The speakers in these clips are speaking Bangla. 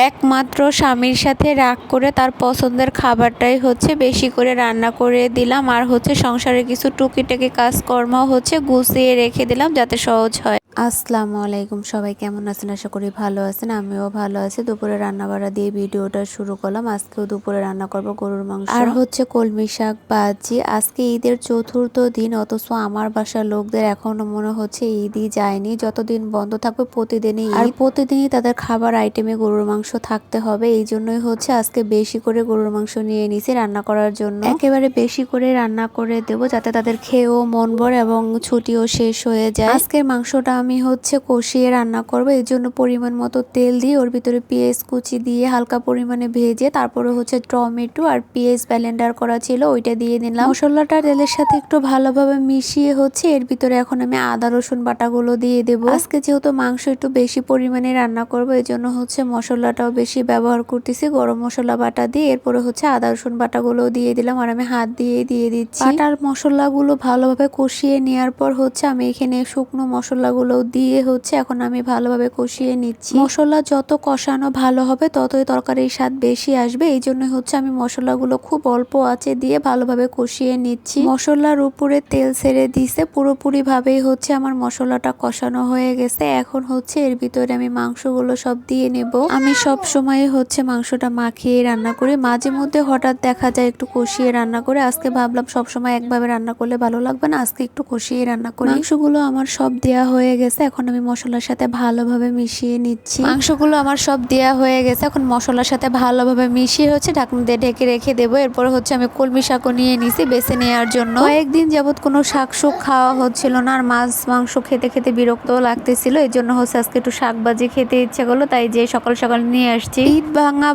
একমাত্র স্বামীর সাথে রাগ করে তার পছন্দের খাবারটাই হচ্ছে বেশি করে রান্না করে দিলাম, আর হচ্ছে সংসারে কিছু টুকিটাকি কাজকর্ম হচ্ছে গুছিয়ে রেখে দিলাম যাতে সহজ হয়। আসসালামু আলাইকুম, সবাই কেমন আছেন? আশা করি ভালো আছেন, আমিও ভালো আছি। দুপুরে রান্নাবাড়া দিয়ে ভিডিওটা শুরু করলাম। আজকেও দুপুরে রান্না করব গরুর মাংস আর হচ্ছে কলমি শাক ভাজি। আজকে ঈদের চতুর্থ দিন, অথচ আমার বাসার লোকদের এখনো মনে হচ্ছে ঈদই যায়নি। যতদিন বন্ধ থাকবে প্রতিদিনই আর প্রতিদিনই তাদের খাবার আইটেমে গরুর মাংস থাকতে হবে। এই জন্যই হচ্ছে আজকে বেশি করে গরুর মাংস নিয়ে নিছি রান্না করার জন্য। একেবারে বেশি করে রান্না করে দেবো যাতে তাদের খেয়েও মন ভরে এবং ছুটিও শেষ হয়ে যায়। আজকের মাংসটা আমি হচ্ছে কষিয়ে রান্না করব, এই জন্য পরিমাণ মতো তেল দিয়ে ওর ভিতরে পেঁয়াজ কুচি দিয়ে হালকা পরিমাণে ভেজে তারপরে হচ্ছে টমেটো আর পেঁয়াজ ব্লেন্ডার করা ছিল ওইটা দিয়ে দিলাম। মশলাটা তেলের সাথে একটু ভালোভাবে মিশিয়ে হচ্ছে এর ভিতরে এখন আমি আদা রসুন বাটাগুলো দিয়ে দেবো। আজকে যেহেতু মাংস একটু বেশি পরিমাণে রান্না করব, এই জন্য হচ্ছে মশলাটাও বেশি ব্যবহার করতেছি, গরম মশলা বাটা দিয়ে। এরপরে হচ্ছে আদা রসুন বাটাগুলো দিয়ে দিলাম আর আমি হাত দিয়ে দিচ্ছি। বাটার মশলাগুলো ভালোভাবে কষিয়ে নেওয়ার পর হচ্ছে আমি এখানে শুকনো মশলাগুলো দিয়ে হচ্ছে এখন আমি ভালোভাবে কষিয়ে নিচ্ছি। মশলা যত কষানো ভালো হবে ততই তরকারির স্বাদ বেশি আসবে, এই জন্য হচ্ছে আমি মশলাগুলো খুব অল্প আঁচে দিয়ে ভালোভাবে কষিয়ে নিচ্ছি। মশলার উপরে তেল ছেড়ে দিছে, পুরোপুরি ভাবেই হচ্ছে আমার মশলাটা কষানো হয়ে গেছে। এখন হচ্ছে এর ভিতরে আমি মাংসগুলো সব দিয়ে নেব। আমি সব সময় হচ্ছে মাংসটা মাখিয়ে রান্না করি, মাঝে মধ্যে হঠাৎ দেখা যায় একটু কষিয়ে রান্না করে। আজকে ভাবলাম সব সময় একভাবে রান্না করলে ভালো লাগবে না, আজকে একটু কষিয়ে রান্না করি। মাংসগুলো আমার সব দেয়া হয়ে গেছে, এখন আমি মশলার সাথে ভালোভাবে মিশিয়ে নিচ্ছি। মাংসগুলো আমার সব দেয়া হয়ে গেছে, এখন মশলার সাথে ভালোভাবে মিশিয়ে হচ্ছে ঢাকনা দিয়ে ঢেকে রেখে দেবো। এরপর হচ্ছে আমি কলমি শাকও নিয়ে নিছি বেছে নেওয়ার জন্য। কয়েকদিন যাবত কোনো শাক খাওয়া হচ্ছিল না আর মাছ মাংস খেতে খেতে বিরক্তও লাগতেছিল, এই জন্য হচ্ছে আজকে একটু শাক ভাজি খেতে ইচ্ছে করলো, তাই যে সকাল সকাল নিয়ে আসছি। ঈদ ভাঙা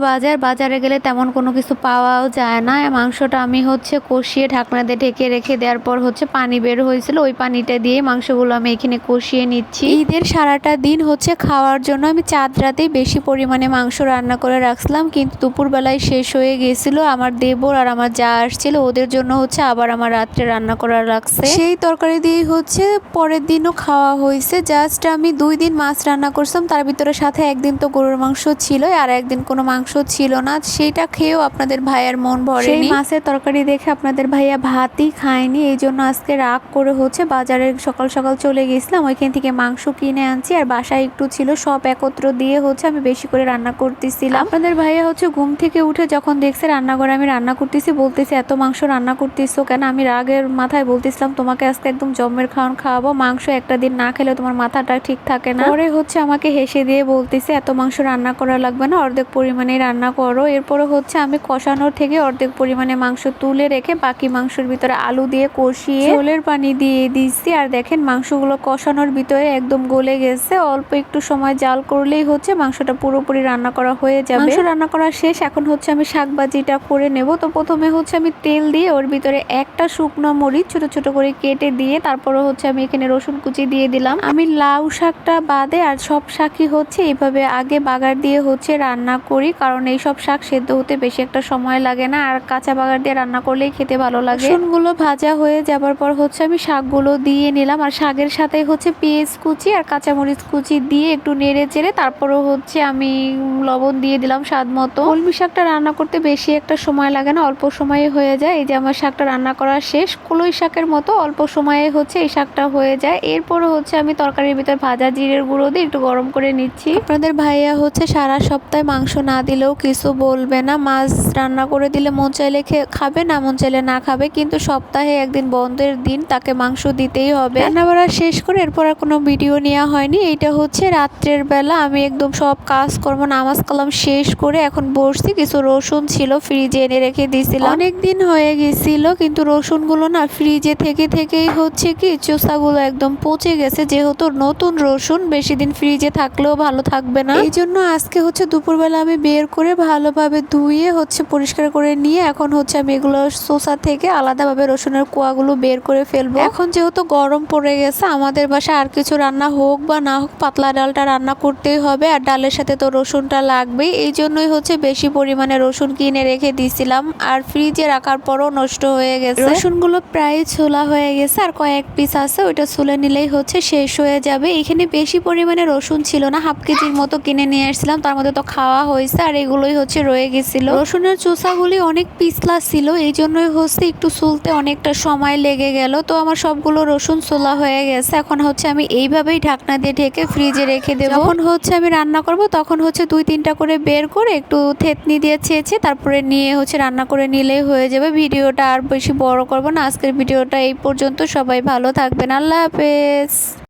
বাজারে গেলে তেমন কোনো কিছু পাওয়াও যায় না। মাংসটা আমি হচ্ছে কষিয়ে ঢাকনা দিয়ে ঢেকে রেখে দেওয়ার পর হচ্ছে পানি বের হয়েছিল, ওই পানিটা দিয়ে মাংসগুলো আমি এখানে কষিয়ে নিচ্ছি। ঈদের সারাটা দিন হচ্ছে খাওয়ার জন্য আমি চাঁদ রাতেই বেশি পরিমাণে মাংস রান্না করে রাখছিলাম, কিন্তু দুপুরবেলায় শেষ হয়ে গেছিল। আমার দেবর আর আমার যা আসছিল ওদের জন্য হচ্ছে আবার আমার রাত্রে রান্না করা রাখছে, সেই তরকারি দিয়ে হচ্ছে পরের দিনও খাওয়া হয়েছে। জাস্ট আমি 2 দিন মাছ রান্না করছিলাম, তার ভিতরে সাথে একদিন তো গরুর মাংস ছিল আর একদিন কোনো মাংস ছিল না, সেইটা খেয়েও আপনাদের ভাইয়ার মন ভরেনি। সেই মাছের তরকারি দেখে আপনাদের ভাইয়া ভাতই খায়নি, এই জন্য আজকে রাগ করে হচ্ছে বাজারে সকাল সকাল চলে গেছিলাম, ওইখান থেকে মাংস কিনে আনছি আর বাসায় একটু ছিল, সব একত্র দিয়ে হচ্ছে আমি বেশি করে রান্না করতেছিলাম। আপনাদের ভাইয়া হচ্ছে ঘুম থেকে উঠে যখন দেখছে রান্নাঘরে আমি রান্না করতেছি, বলতেছে এত মাংস রান্না করতেছো কেন? আমি রাগের মাথায় বলতেছিলাম তোমাকে আজকে একদম জম্মের খাওয়াবো, মাংস একটা দিন না খেলে তোমার মাথাটা ঠিক থাকে না। পরে হচ্ছে আমাকে হেসে দিয়ে বলতেছে এত মাংস রান্না করা লাগবে না, অর্ধেক পরিমাণে রান্না করো। এরপরে হচ্ছে আমি কষানোর থেকে অর্ধেক পরিমাণে মাংস তুলে রেখে বাকি মাংসের ভিতরে আলু দিয়ে কষিয়ে ঝোলের পানি দিয়ে দিচ্ছি। আর দেখেন মাংসগুলো কষানোর ভিতরে একদম গলে গেছে, অল্প একটু সময় জাল করলেই হচ্ছে মাংসটা পুরোপুরি রান্না করা হয়ে যাবে। মাংস রান্না করা শেষ, এখন হচ্ছে আমি শাক ভাজিটা করে নেব। তো প্রথমে হচ্ছে আমি তেল দিয়ে ওর ভিতরে একটা শুকনো মরিচ ছোট ছোট করে কেটে দিয়ে তারপরে হচ্ছে আমি এখানে রসুন কুচি দিয়ে দিলাম। আমি লাউ শাকটা বাদে আর সব শাকই হচ্ছে এইভাবে আগে বাগার দিয়ে হচ্ছে রান্না করি, কারণ এই সব শাক সেদ্ধ হতে বেশি একটা সময় লাগে না আর কাঁচা বাগার দিয়ে রান্না করলেই খেতে ভালো লাগে। রসুনগুলো ভাজা হয়ে যাবার পর হচ্ছে আমি শাকগুলো দিয়ে নিলাম আর শাকের সাথে হচ্ছে পেঁয়াজ কুচি আর কাঁচামরিচ কুচি দিয়ে একটু নেড়ে চেড়ে তারপরে হচ্ছে আমি লবণ দিয়ে দিলাম স্বাদ মতো। কলমি শাকটা রান্না করতে বেশি একটা সময় লাগে না, অল্প সময়ে হয়ে যায়। এই যে আমার শাকটা রান্না করা শেষ, কলই শাকের মতো অল্প সময়ে হচ্ছে এই শাকটা হয়ে যায়। এরপরে হচ্ছে আমি তরকারির ভিতর ভাজা জিরের গুঁড়ো দিয়ে একটু গরম করে নিচ্ছি। আপনাদের ভাইয়া হচ্ছে সারা সপ্তাহে মাংস না দিলেও কিছু বলবে না, মাছ রান্না করে দিলে মন চাইলে খাবে, না মন চাইলে না খাবে, কিন্তু সপ্তাহে একদিন বন্ধের দিন তাকে মাংস দিতেই হবে। রান্নাবাড়া শেষ করে এরপর আর কোনো ভিডিও নেওয়া হয়নি। এইটা হচ্ছে রাত্রের বেলা আমি একদম সব কাজকর্ম নামাজ কালাম শেষ করে এখন বসছি। কিছু রসুন ছিল ফ্রিজে এনে রেখে দিয়েছিলাম, অনেকদিন হয়ে গেছিল, কিন্তু রসুনগুলো না ফ্রিজে থেকেই হচ্ছে কি চোষাগুলো একদম পচে গেছে, যেহেতু নতুন রসুন বেশি দিন ফ্রিজে থাকলেও ভালো থাকবে না। এই জন্য আজকে হচ্ছে দুপুরবেলা আমি বের করে ভালোভাবে ধুয়ে হচ্ছে পরিষ্কার করে নিয়ে এখন হচ্ছে আমি এগুলো চোষা থেকে আলাদাভাবে রসুনের কোয়াগুলো বের করে ফেলবো। এখন যেহেতু গরম পড়ে গেছে, আমাদের বাসায় আর কিছু রান্না হোক বা না হোক পাতলা ডালটা রান্না করতেই হবে, আর ডালের সাথে তো রসুনটা লাগবেই। এই জন্যই হচ্ছে বেশি পরিমাণে রসুন কিনে রেখে দিয়েছিলাম, আর ফ্রিজে রাখার পরও নষ্ট হয়ে গেছে। রসুনগুলো প্রায় ছোলা হয়ে গেছে, আর কয়েক পিস আছে, ওইটা ছুলে নিলেই হচ্ছে শেষ হয়ে যাবে। এখানে বেশি পরিমাণে রসুন ছিল না, হাফ কেজির মতো কিনে নিয়ে আসছিলাম, তার মধ্যে তো খাওয়া হয়েছে আর এগুলোই হচ্ছে রয়ে গেছিল। রসুনের চোষাগুলি অনেক পিছলা ছিল, এই জন্যই হচ্ছে একটু চুলতে অনেকটা সময় লেগে গেল। তো আমার সবগুলো রসুন ছোলা হয়ে গেছে, এখন হচ্ছে আমি এইভাবেই ঢাকনা দিয়ে ঢেকে ফ্রিজে রেখে দেবো। যখন হচ্ছে আমি রান্না করব তখন হচ্ছে 2-3টা করে বের করে একটু থেতনি দিয়ে ছেঁচে তারপরে নিয়ে হচ্ছে রান্না করে নিলেই হয়ে যাবে। ভিডিওটা আর বেশি বড় করব না, আজকের ভিডিওটা এই পর্যন্ত। সবাই ভালো থাকবেন, আল্লাহ হাফেজ।